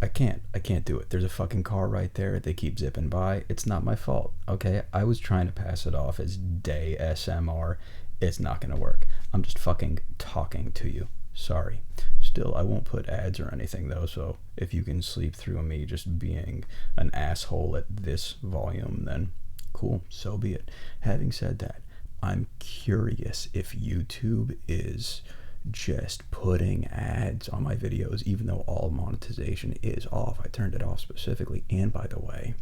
I can't do it. There's a fucking car right there. They keep zipping by. It's not my fault. Okay, I was trying to pass it off as day SMR. It's not gonna work. I'm just fucking talking to you. Sorry. Still, I won't put ads or anything though, so if you can sleep through me just being an asshole at this volume, then cool, so be it. Having said that, I'm curious if YouTube is just putting ads on my videos, even though all monetization is off. I turned it off specifically. And by the way,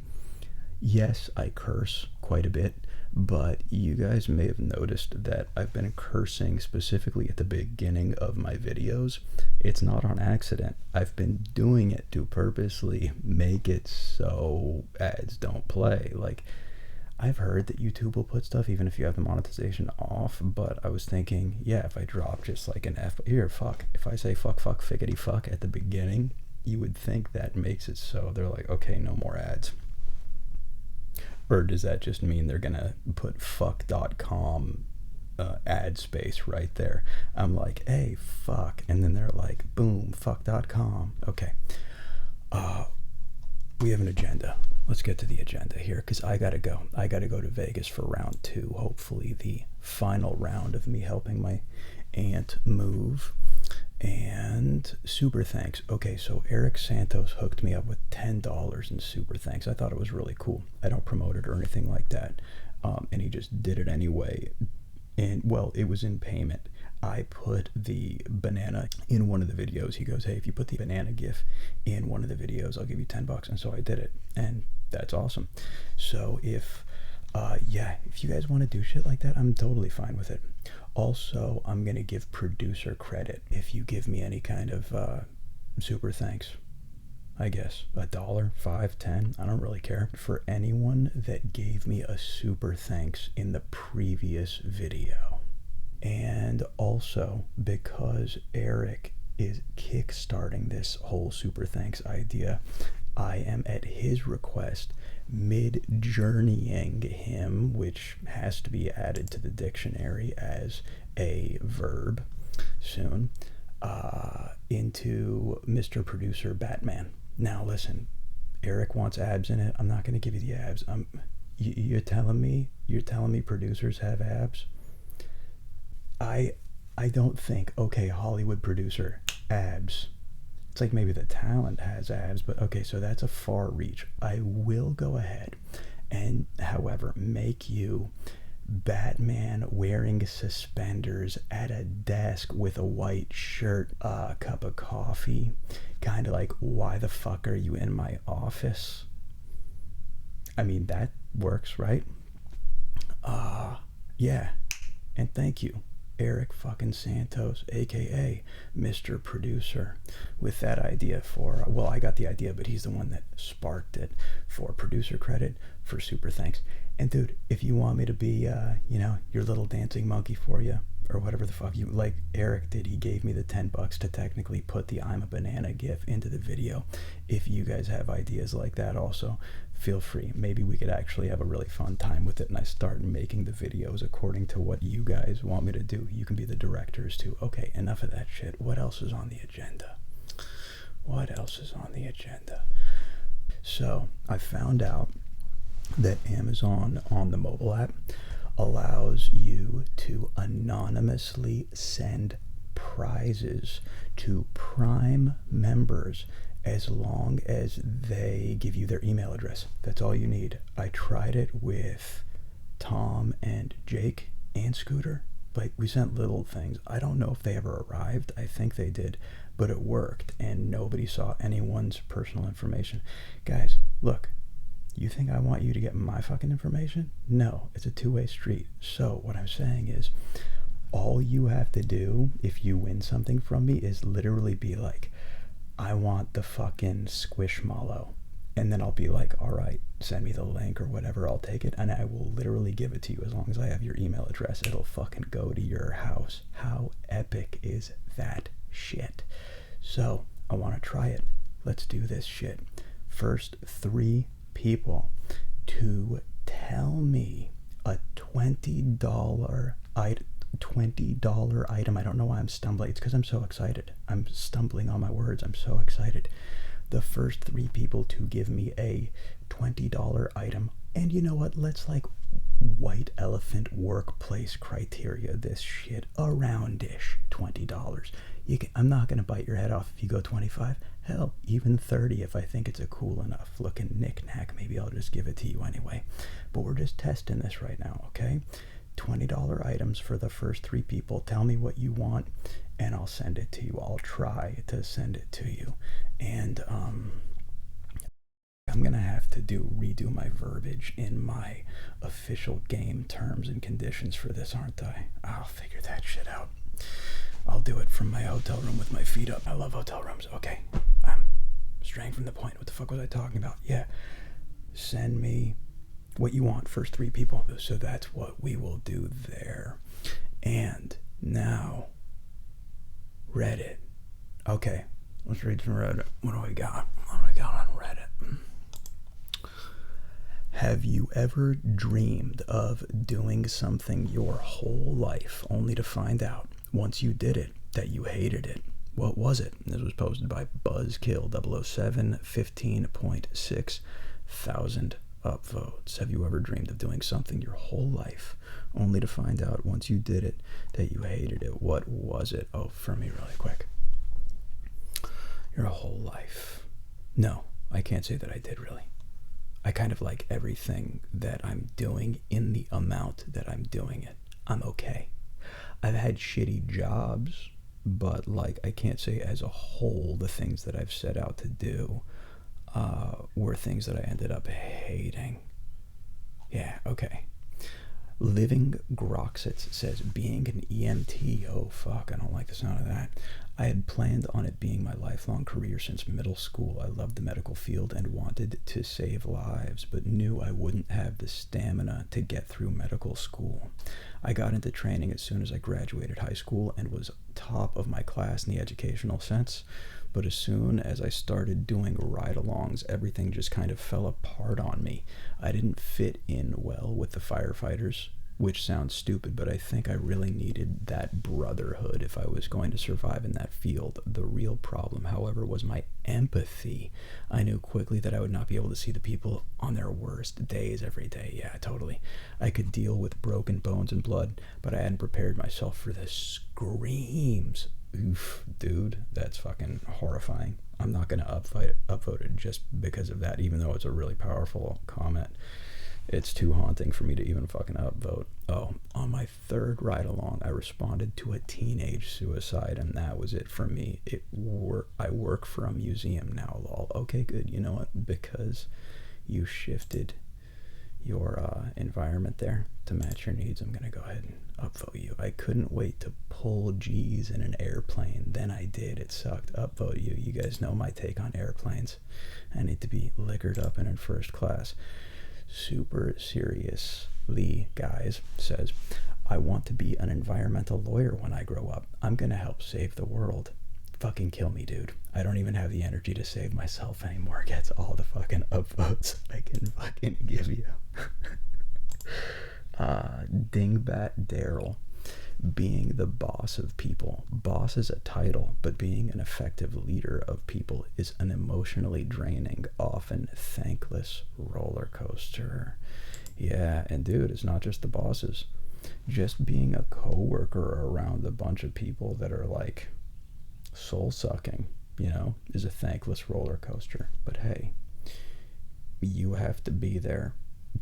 yes, I curse quite a bit, but you guys may have noticed that I've been cursing specifically at the beginning of my videos. It's not on accident. I've been doing it to purposely make it so ads don't play. Like, I've heard that YouTube will put stuff even if you have the monetization off, but I was thinking, yeah, if I drop just like an F, here, fuck, if I say fuck, fickety fuck at the beginning, you would think that makes it so they're like, okay, no more ads. Or does that just mean they're gonna put fuck.com ad space right there? I'm like, hey, fuck, and then they're like, boom, fuck.com. Okay. We have an agenda. Let's get to the agenda here, because I gotta go to Vegas for round 2, hopefully the final round of me helping my aunt move. And super thanks. Okay, so Eric Santos hooked me up with $10 in super thanks. I thought it was really cool. I don't promote it or anything like that, and he just did it anyway. And well, it was in payment. I put the banana in one of the videos. He goes, hey, if you put the banana gif in one of the videos, I'll give you $10. And so I did it, and that's awesome. So if you guys want to do shit like that, I'm totally fine with it. Also, I'm gonna give producer credit if you give me any kind of super thanks. I guess $1, $5, $10, I don't really care. For anyone that gave me a super thanks in the previous video. And also because Eric is kickstarting this whole super thanks idea, I am at his request mid-journeying him, which has to be added to the dictionary as a verb soon, into Mr. Producer Batman. Now listen, Eric wants abs in it. I'm not going to give you the abs. You're telling me producers have abs? I don't think, okay, Hollywood producer, abs. It's like maybe the talent has abs, but okay, so that's a far reach. I will go ahead and, however, make you Batman wearing suspenders at a desk with a white shirt, a cup of coffee, kind of like, why the fuck are you in my office? I mean, that works, right? Yeah, and thank you, Eric fucking Santos, aka Mr. Producer, with that idea for, well, I got the idea, but he's the one that sparked it, for producer credit, for super thanks. And dude, if you want me to be, your little dancing monkey for you, or whatever the fuck you, like Eric did, he gave me the $10 to technically put the I'm a banana gif into the video. If you guys have ideas like that also, feel free. Maybe we could actually have a really fun time with it, and I start making the videos according to what you guys want me to do. You can be the directors too. Okay, enough of that shit. What else is on the agenda? So I found out that Amazon on the mobile app allows you to anonymously send prizes to Prime members as long as they give you their email address. That's all you need. I tried it with Tom and Jake and Scooter. Like, we sent little things. I don't know if they ever arrived. I think they did, but it worked, and nobody saw anyone's personal information. Guys, look, you think I want you to get my fucking information? No, it's a two-way street. So what I'm saying is, all you have to do if you win something from me is literally be like, I want the fucking Squishmallow. And then I'll be like, all right, send me the link or whatever, I'll take it, and I will literally give it to you as long as I have your email address. It'll fucking go to your house. How epic is that shit? So, I want to try it. Let's do this shit. First 3 people to tell me a $20 item. I don't know why I'm stumbling. It's because I'm so excited. I'm stumbling on my words. I'm so excited. The first 3 people to give me a $20 item, and you know what, let's like white elephant workplace criteria this shit, around-ish $20. I'm not gonna bite your head off if you go 25. Hell, even 30 if I think it's a cool enough looking knick-knack. Maybe I'll just give it to you anyway. But we're just testing this right now, okay? $20 items for the first 3 people. Tell me what you want and I'll send it to you. I'll try to send it to you. And I'm gonna have to redo my verbiage in my official game terms and conditions for this, aren't I? I'll figure that shit out. I'll do it from my hotel room with my feet up. I love hotel rooms. Okay, I'm straying from the point. What the fuck was I talking about? Yeah, send me what you want, first 3 people. So that's what we will do there. And now, Reddit. Okay, let's read from Reddit. What do we got? What do we got on Reddit? Have you ever dreamed of doing something your whole life only to find out, once you did it, that you hated it? What was it? This was posted by Buzzkill 007, 15.6 thousand upvotes. Have you ever dreamed of doing something your whole life only to find out, once you did it, that you hated it? What was it? Oh, for me, really quick. Your whole life. No, I can't say that I did, really. I kind of like everything that I'm doing in the amount that I'm doing it. I'm okay. I've had shitty jobs, but like I can't say as a whole the things that I've set out to do were things that I ended up hating. Yeah, okay. Living Groxitz says, being an EMT, oh fuck, I don't like the sound of that. I had planned on it being my lifelong career since middle school. I loved the medical field and wanted to save lives, but knew I wouldn't have the stamina to get through medical school. I got into training as soon as I graduated high school and was top of my class in the educational sense, but as soon as I started doing ride-alongs, everything just kind of fell apart on me. I didn't fit in well with the firefighters, which sounds stupid, but I think I really needed that brotherhood if I was going to survive in that field. The real problem, however, was my empathy. I knew quickly that I would not be able to see the people on their worst days every day. Yeah, totally. I could deal with broken bones and blood, but I hadn't prepared myself for the screams. Oof, dude, that's fucking horrifying. I'm not gonna upvote it just because of that, even though it's a really powerful comment. It's too haunting for me to even fucking upvote. Oh, on my 3rd ride along, I responded to a teenage suicide, and that was it for me. I work for a museum now, lol. Okay, good. You know what? Because you shifted your environment there to match your needs, I'm gonna go ahead and upvote you. I couldn't wait to pull G's in an airplane. Then I did. It sucked. Upvote you. You guys know my take on airplanes. I need to be liquored up and in first class. Super seriously, guys, says, I want to be an environmental lawyer when I grow up. I'm gonna help save the world. Fucking kill me, dude. I don't even have the energy to save myself anymore. Gets all the fucking upvotes I can fucking give you. Dingbat Daryl. Being the boss of people. Boss is a title, but being an effective leader of people is an emotionally draining, often thankless roller coaster. Yeah, and dude, it's not just the bosses. Just being a coworker around a bunch of people that are like soul-sucking, you know, is a thankless roller coaster. But hey, you have to be there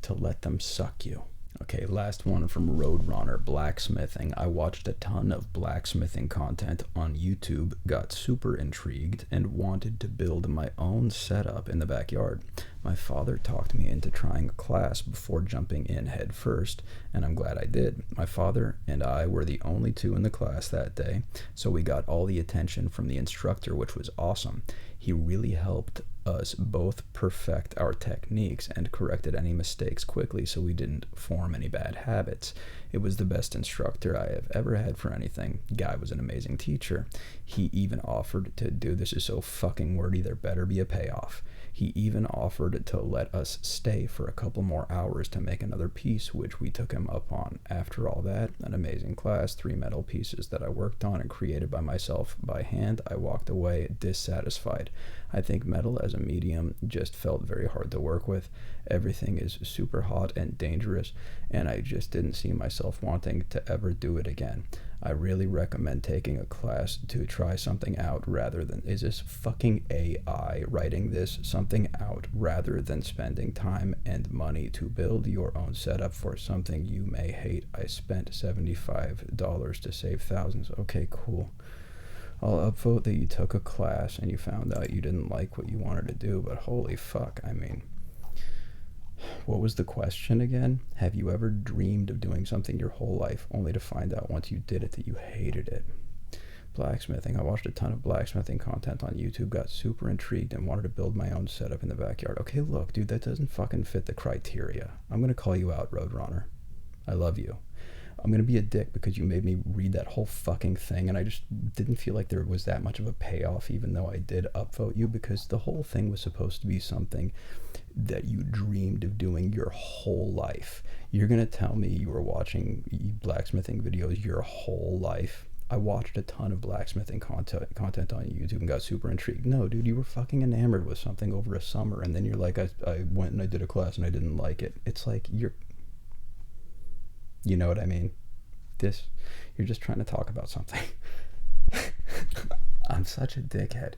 to let them suck you. Okay, last one from Roadrunner, blacksmithing. I watched a ton of blacksmithing content on YouTube, got super intrigued, and wanted to build my own setup in the backyard. My father talked me into trying a class before jumping in head first, and I'm glad I did. My father and I were the only 2 in the class that day, so we got all the attention from the instructor, which was awesome. He really helped us both perfect our techniques and corrected any mistakes quickly so we didn't form any bad habits. It was the best instructor I have ever had for anything. Guy was an amazing teacher. He even offered to, dude, this is so fucking wordy, there better be a payoff. He even offered to let us stay for a couple more hours to make another piece, which we took him up on. After all that, an amazing class, 3 metal pieces that I worked on and created by myself by hand, I walked away dissatisfied. I think metal as a medium just felt very hard to work with. Everything is super hot and dangerous, and I just didn't see myself wanting to ever do it again. I really recommend taking a class to try something out rather than, is this fucking AI writing this something out, rather than spending time and money to build your own setup for something you may hate. I spent $75 to save thousands. Okay, cool. I'll upvote that you took a class and you found out you didn't like what you wanted to do, but holy fuck, I mean, what was the question again? Have you ever dreamed of doing something your whole life only to find out once you did it that you hated it? Blacksmithing. I watched a ton of blacksmithing content on YouTube, got super intrigued, and wanted to build my own setup in the backyard. Okay, look, dude, that doesn't fucking fit the criteria. I'm going to call you out, Roadrunner. I love you. I'm going to be a dick because you made me read that whole fucking thing, and I just didn't feel like there was that much of a payoff, even though I did upvote you, because the whole thing was supposed to be something that you dreamed of doing your whole life. You're going to tell me you were watching blacksmithing videos your whole life? I watched a ton of blacksmithing content on YouTube and got super intrigued. No, dude, you were fucking enamored with something over a summer, and then you're like, I went and I did a class and I didn't like it. It's like, you know what I mean? You're just trying to talk about something. I'm such a dickhead.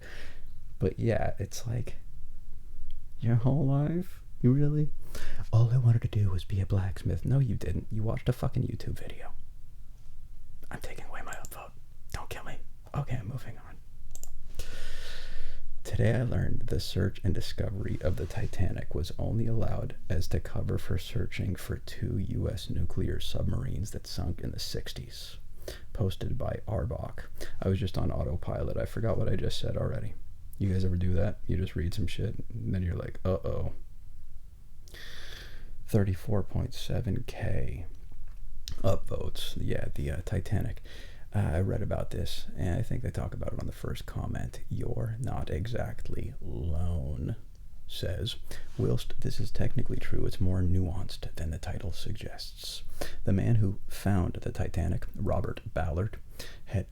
But yeah, it's like, your whole life? You really? All I wanted to do was be a blacksmith. No, you didn't. You watched a fucking YouTube video. I'm taking away my upvote. Don't kill me. Okay, I'm moving on. Today I learned the search and discovery of the Titanic was only allowed as to cover for searching for 2 U.S. nuclear submarines that sunk in the 60s. Posted by Arbach. I was just on autopilot. I forgot what I just said already. You guys ever do that? You just read some shit and then you're like, uh-oh. 34.7k upvotes. Yeah, the Titanic. I read about this, and I think they talk about it on the first comment. You're not exactly alone, says. Whilst this is technically true, it's more nuanced than the title suggests. The man who found the Titanic, Robert Ballard, had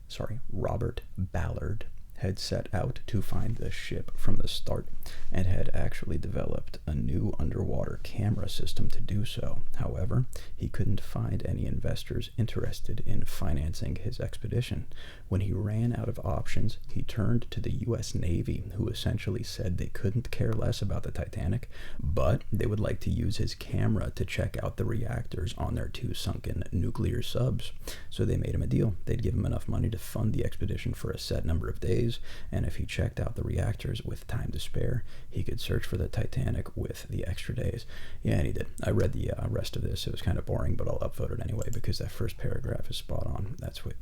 set out to find the ship from the start and had actually developed a new underwater camera system to do so. However, he couldn't find any investors interested in financing his expedition. When he ran out of options, he turned to the U.S. Navy, who essentially said they couldn't care less about the Titanic, but they would like to use his camera to check out the reactors on their 2 sunken nuclear subs. So they made him a deal. They'd give him enough money to fund the expedition for a set number of days, and if he checked out the reactors with time to spare, he could search for the Titanic with the extra days. Yeah, and he did. I read the rest of this. It was kind of boring, but I'll upvote it anyway because that first paragraph is spot on. That's what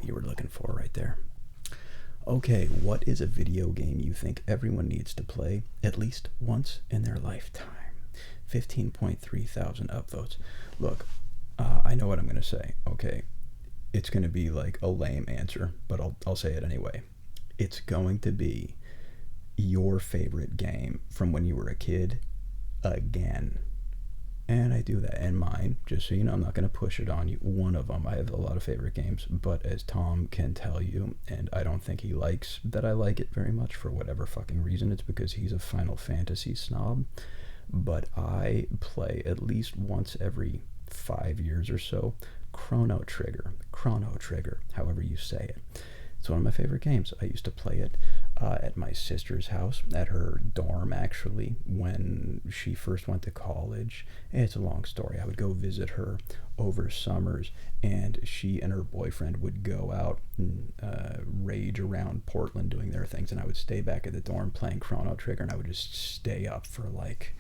you were looking for right there. Okay, what is a video game you think everyone needs to play at least once in their lifetime? 15.3 thousand upvotes. Look, I know what I'm going to say. Okay, it's going to be like a lame answer, but I'll say it anyway. It's going to be your favorite game from when you were a kid again. And I do that. And mine, just so you know, I'm not going to push it on you. One of them, I have a lot of favorite games, but as Tom can tell you, and I don't think he likes that I like it very much for whatever fucking reason, it's because he's a Final Fantasy snob. But I play at least once every 5 years or so Chrono Trigger, however you say it. It's one of my favorite games. I used to play it at my sister's house, at her dorm actually, when she first went to college. It's a long story. I would go visit her over summers, and she and her boyfriend would go out and rage around Portland doing their things, and I would stay back at the dorm playing Chrono Trigger, and I would just stay up for like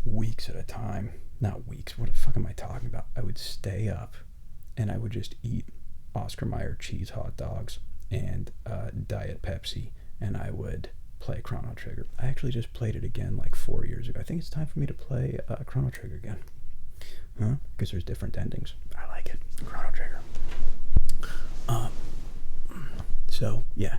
weeks at a time. Not weeks, what the fuck am I talking about? I would stay up and I would just eat Oscar Mayer cheese hot dogs and Diet Pepsi, and I would play Chrono Trigger. I actually just played it again like 4 years ago. I think it's time for me to play Chrono Trigger again. Huh? Because there's different endings. I like it. Chrono Trigger. So, yeah.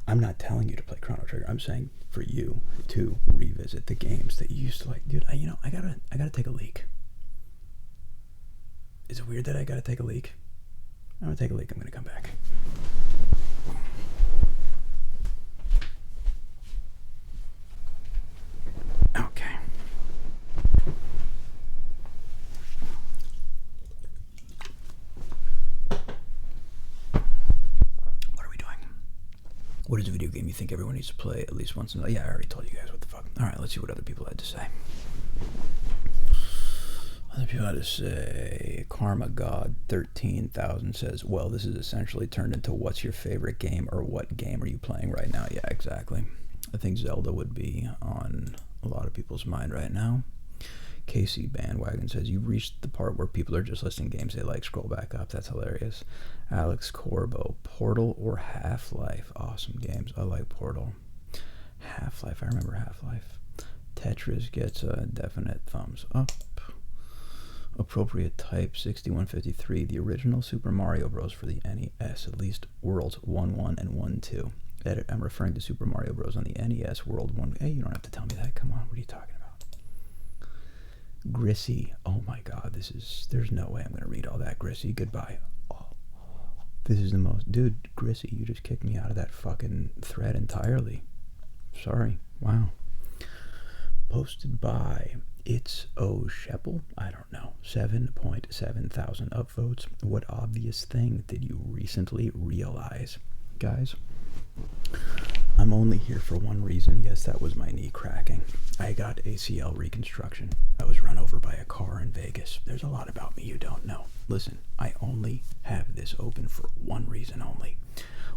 I'm not telling you to play Chrono Trigger. I'm saying for you to revisit the games that you used to like. Dude, I gotta take a leak. Is it weird that I gotta take a leak? I'm gonna take a leak. I'm gonna come back. What is a video game you think everyone needs to play at least once in a while? Yeah, I already told you guys what the fuck. Alright, let's see what other people had to say. Other people had to say, Karma God 13,000 says, well, this is essentially turned into what's your favorite game, or what game are you playing right now? Yeah, exactly. I think Zelda would be on a lot of people's mind right now. Casey Bandwagon says, you've reached the part where people are just listing games they like. Scroll back up. That's hilarious. Alex Corbo, Portal or Half-Life? Awesome games. I like Portal. Half-Life. I remember Half-Life. Tetris gets a definite thumbs up. Appropriate type 6153. The original Super Mario Bros. For the NES. At least Worlds 1-1 and 1-2. Edit. I'm referring to Super Mario Bros. On the NES World 1. Hey, you don't have to tell me that. Come on. What are you talking about? Grissy. Oh my god. There's no way I'm going to read all that. Grissy. Goodbye. Oh, this is the most... Dude, Grissy, you just kicked me out of that fucking thread entirely. Sorry. Wow. Posted by... It's Sheppel. I don't know. 7.7 thousand upvotes. What obvious thing did you recently realize? Guys, I'm only here for one reason. Yes, that was my knee cracking. I got ACL reconstruction. I was run over by a car in Vegas. There's a lot about me you don't know. Listen, I only have this open for one reason only.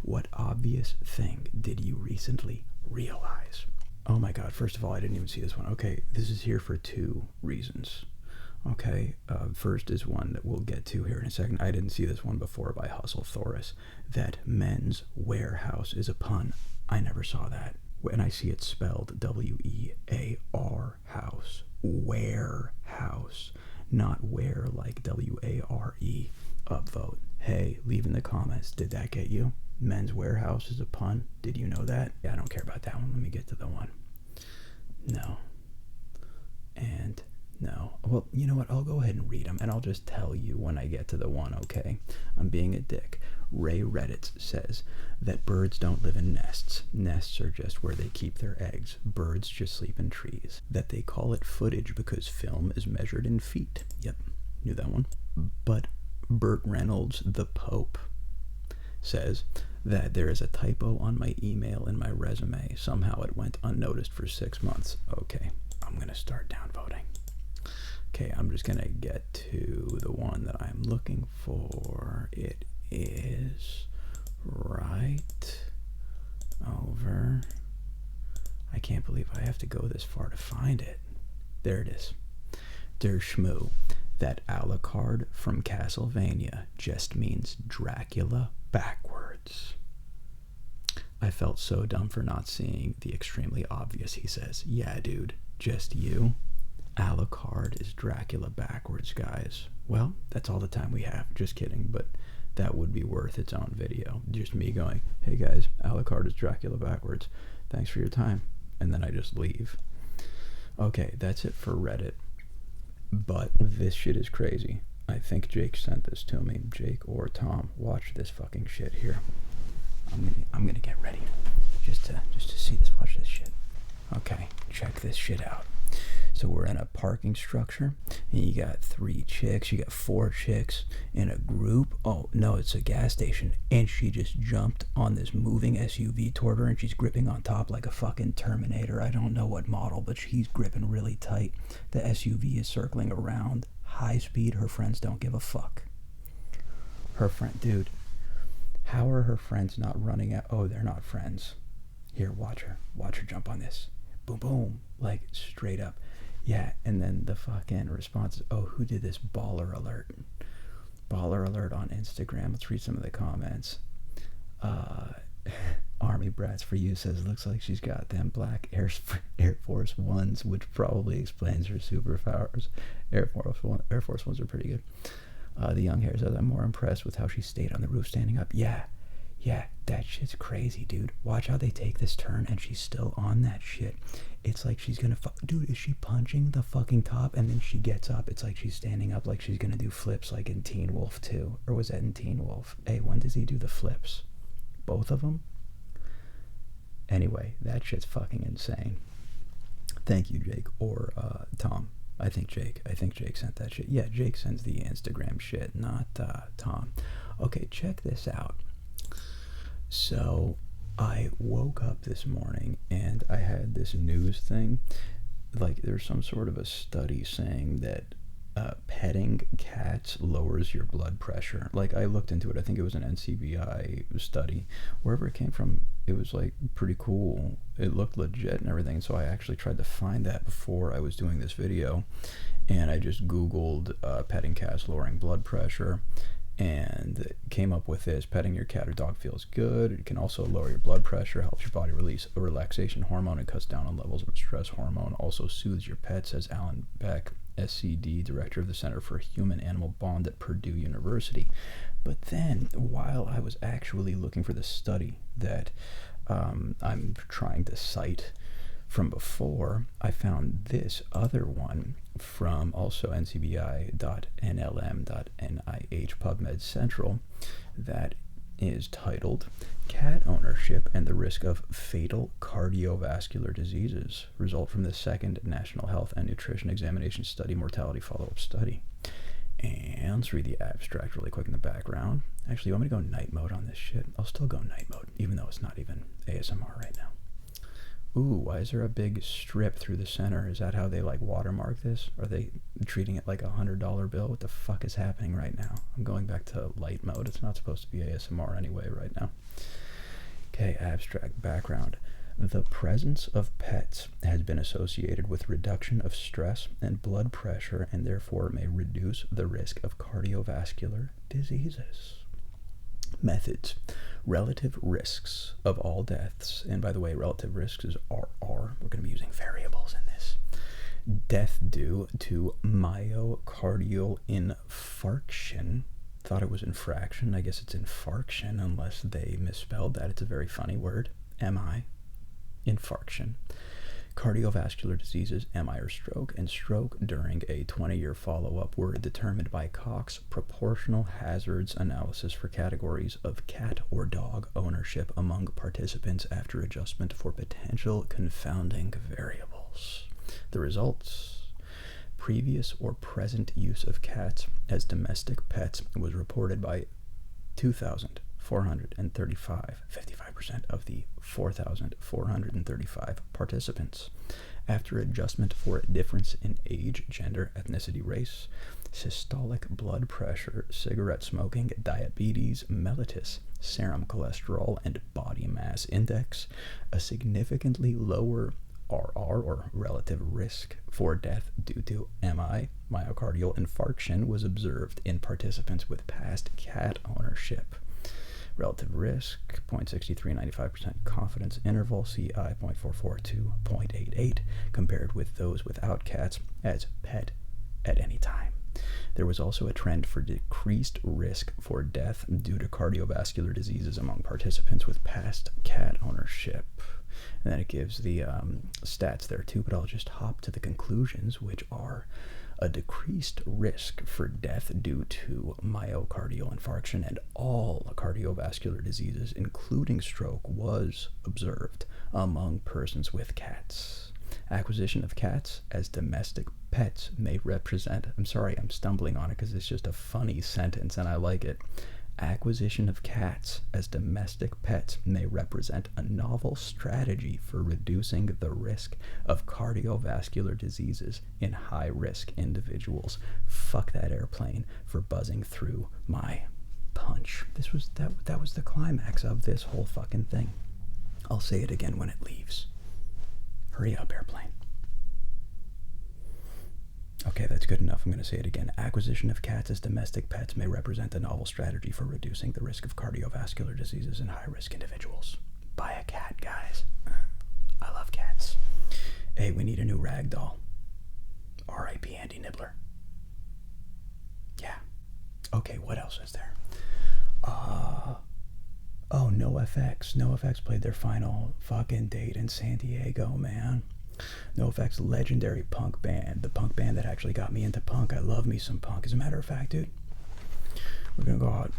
What obvious thing did you recently realize? Oh my god, first of all, I didn't even see this one. Okay, this is here for two reasons. Okay, first is one that we'll get to here in a second. I didn't see this one before by Hustle Thoris. That Men's Warehouse is a pun. I never saw that. And I see it spelled W-E-A-R house. Warehouse. Not where like W-A-R-E. Upvote. Hey, leave in the comments. Did that get you? Men's Warehouse is a pun. Did you know that? Yeah, I don't care about that one. Let me get to the one. No. And no. Well, you know what? I'll go ahead and read them, and I'll just tell you when I get to the one, okay? I'm being a dick. Ray Reddit says that birds don't live in nests. Nests are just where they keep their eggs. Birds just sleep in trees. That they call it footage because film is measured in feet. Yep, knew that one. But Burt Reynolds, the Pope, says that there is a typo on my email in my resume. Somehow it went unnoticed for 6 months. Okay, I'm going to start downvoting. Okay, I'm just going to get to the one that I'm looking for. It is right over... I can't believe I have to go this far to find it. There it is. Der Schmoo. That Alucard from Castlevania just means Dracula backwards. I felt so dumb for not seeing the extremely obvious, he says. Yeah, dude, just you. Alucard is Dracula backwards, guys. Well, that's all the time we have. Just kidding, but that would be worth its own video. Just me going, hey guys, Alucard is Dracula backwards. Thanks for your time. And then I just leave. Okay, that's it for Reddit. But this shit is crazy. I think Jake sent this to me. Jake or Tom, watch this fucking shit here. I'm gonna get ready just to see this. Watch this shit. Okay, check this shit out. So we're in a parking structure, and you got 3 chicks. You got 4 chicks in a group. Oh no, it's a gas station, and she just jumped on this moving SUV toward her, and she's gripping on top like a fucking Terminator. I don't know what model, but she's gripping really tight. The SUV is circling around, high speed. Her friends don't give a fuck. Her friend, dude, how are her friends not running out? Oh, they're not friends. Here, watch her jump on this. Boom, boom, like straight up. Yeah, and then the fucking response is, oh, who did this? Baller alert. Baller alert on Instagram. Let's read some of the comments. Army Brats for You says, looks like she's got them black Air Force Ones, which probably explains her superpowers. Air Force Ones are pretty good. The young hair says, I'm more impressed with how she stayed on the roof standing up. Yeah, that shit's crazy, dude. Watch how they take this turn, and she's still on that shit. It's like she's gonna dude, is she punching the fucking top, and then she gets up? It's like she's standing up like she's gonna do flips like in Teen Wolf 2. Or was that in Teen Wolf? Hey, when does he do the flips? Both of them? Anyway, that shit's fucking insane. Thank you, Jake. Or Tom. I think Jake sent that shit. Yeah, Jake sends the Instagram shit, not Tom. Okay, check this out. So I woke up this morning and I had this news thing. Like, there's some sort of a study saying that petting cats lowers your blood pressure. Like, I looked into it. I think it was an NCBI study. Wherever it came from, it was like pretty cool. It looked legit and everything. So I actually tried to find that before I was doing this video, and I just Googled petting cats lowering blood pressure, and came up with this. Petting your cat or dog feels good. It can also lower your blood pressure, helps your body release a relaxation hormone, and cuts down on levels of stress hormone. Also soothes your pet, says Alan Beck, SCD, director of the Center for Human Animal Bond at Purdue University. But then, while I was actually looking for the study that I'm trying to cite from before, I found this other one from also ncbi.nlm.nih PubMed Central that is titled Cat Ownership and the Risk of Fatal Cardiovascular Diseases Result from the Second National Health and Nutrition Examination Study Mortality Follow-Up Study. And let's read the abstract really quick in the background. Actually, you want me to go night mode on this shit? I'll still go night mode, even though it's not even ASMR right now. Ooh, why is there a big strip through the center? Is that how they like watermark this? Are they treating it like $100 bill? What the fuck is happening right now? I'm going back to light mode. It's not supposed to be ASMR anyway right now. Okay, abstract background. The presence of pets has been associated with reduction of stress and blood pressure, and therefore may reduce the risk of cardiovascular diseases. Methods. Relative risks of all deaths, and by the way, relative risks is RR. We're going to be using variables in this. Death due to myocardial infarction. Thought it was infraction. I guess it's infarction, unless they misspelled that. It's a very funny word. MI. Infarction. Cardiovascular diseases, MI or stroke, and stroke during a 20-year follow-up were determined by Cox proportional hazards analysis for categories of cat or dog ownership among participants after adjustment for potential confounding variables. The results: previous or present use of cats as domestic pets was reported by 2,435, 55% of the 4,435 participants. After adjustment for a difference in age, gender, ethnicity, race, systolic blood pressure, cigarette smoking, diabetes mellitus, serum cholesterol, and body mass index, a significantly lower RR, or relative risk, for death due to MI, myocardial infarction, was observed in participants with past cat ownership. Relative risk, 0.63, 95% confidence interval, CI 0.44 to 0.88, compared with those without cats as pet at any time. There was also a trend for decreased risk for death due to cardiovascular diseases among participants with past cat ownership. And then it gives the stats there too, but I'll just hop to the conclusions, which are: a decreased risk for death due to myocardial infarction and all cardiovascular diseases, including stroke, was observed among persons with cats. Acquisition of cats as domestic pets may represent... I'm sorry, I'm stumbling on it because it's just a funny sentence and I like it. Acquisition of cats as domestic pets may represent a novel strategy for reducing the risk of cardiovascular diseases in high-risk individuals. Fuck that airplane for buzzing through my punch. That was the climax of this whole fucking thing. I'll say it again when it leaves. Hurry up, airplane. Okay, that's good enough. I'm going to say it again. Acquisition of cats as domestic pets may represent a novel strategy for reducing the risk of cardiovascular diseases in high-risk individuals. Buy a cat, guys. I love cats. Hey, we need a new rag doll. R.I.P. Andy Nibbler. Yeah. Okay, what else is there? Oh, NoFX. NoFX played their final fucking date in San Diego, man. NoFX, legendary punk band. The punk band that actually got me into punk. I love me some punk. As a matter of fact, dude, we're gonna go out.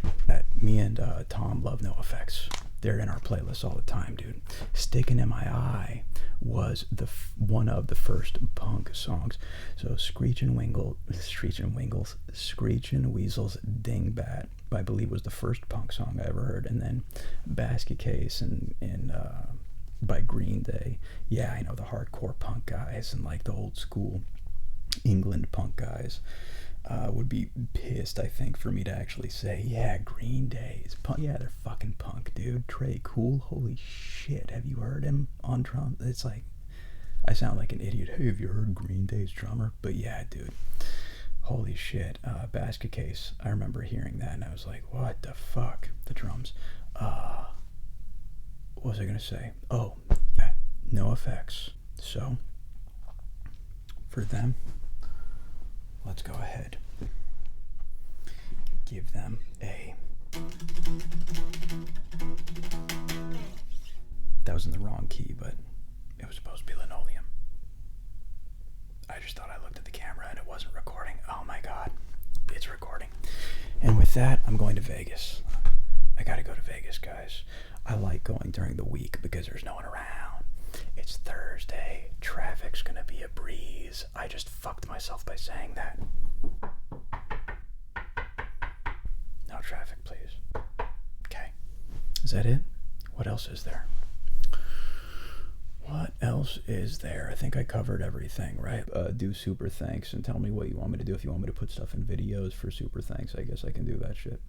Me and Tom love NoFX. They're in our playlists all the time, dude. Stickin' in My Eye was one of the first punk songs. So Screechin' Weasels Dingbat I believe was the first punk song I ever heard, and then Basket Case and by Green Day. Yeah, I know, the hardcore punk guys and like the old school England punk guys would be pissed, I think, for me to actually say, yeah, Green Day is punk. Yeah, they're fucking punk, dude. Trey Cool, holy shit, have you heard him on drum? It's like, I sound like an idiot. Hey, have you heard Green Day's drummer? But yeah, dude, holy shit. Basket Case, I remember hearing that and I was like, what the fuck? The drums. What was I gonna say? Oh, yeah, No Effects. So, for them, let's go ahead. Give them a... That was in the wrong key, but it was supposed to be linoleum. I just thought I looked at the camera and it wasn't recording. Oh my god, it's recording. And with that, I'm going to Vegas. I gotta go to Vegas, guys. I like going during the week because there's no one around. It's Thursday. Traffic's gonna be a breeze. I just fucked myself by saying that. No traffic, please. Okay. Is that it? What else is there? What else is there? I think I covered everything, right? Do super thanks and tell me what you want me to do. If you want me to put stuff in videos for super thanks, I guess I can do that shit.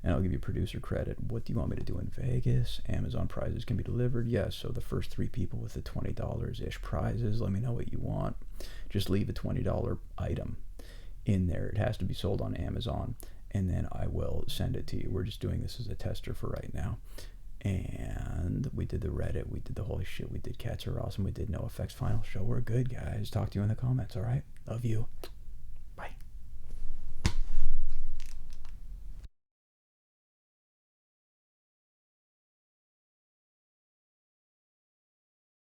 And I'll give you producer credit. What do you want me to do in Vegas? Amazon prizes can be delivered. Yes, so the first 3 people with the $20-ish prizes, let me know what you want. Just leave a $20 item in there. It has to be sold on Amazon, and then I will send it to you. We're just doing this as a tester for right now. And we did the Reddit, we did the holy shit, we did Cats Are Awesome, we did No Effects final show. We're good, guys. Talk to you in the comments, all right? Love you.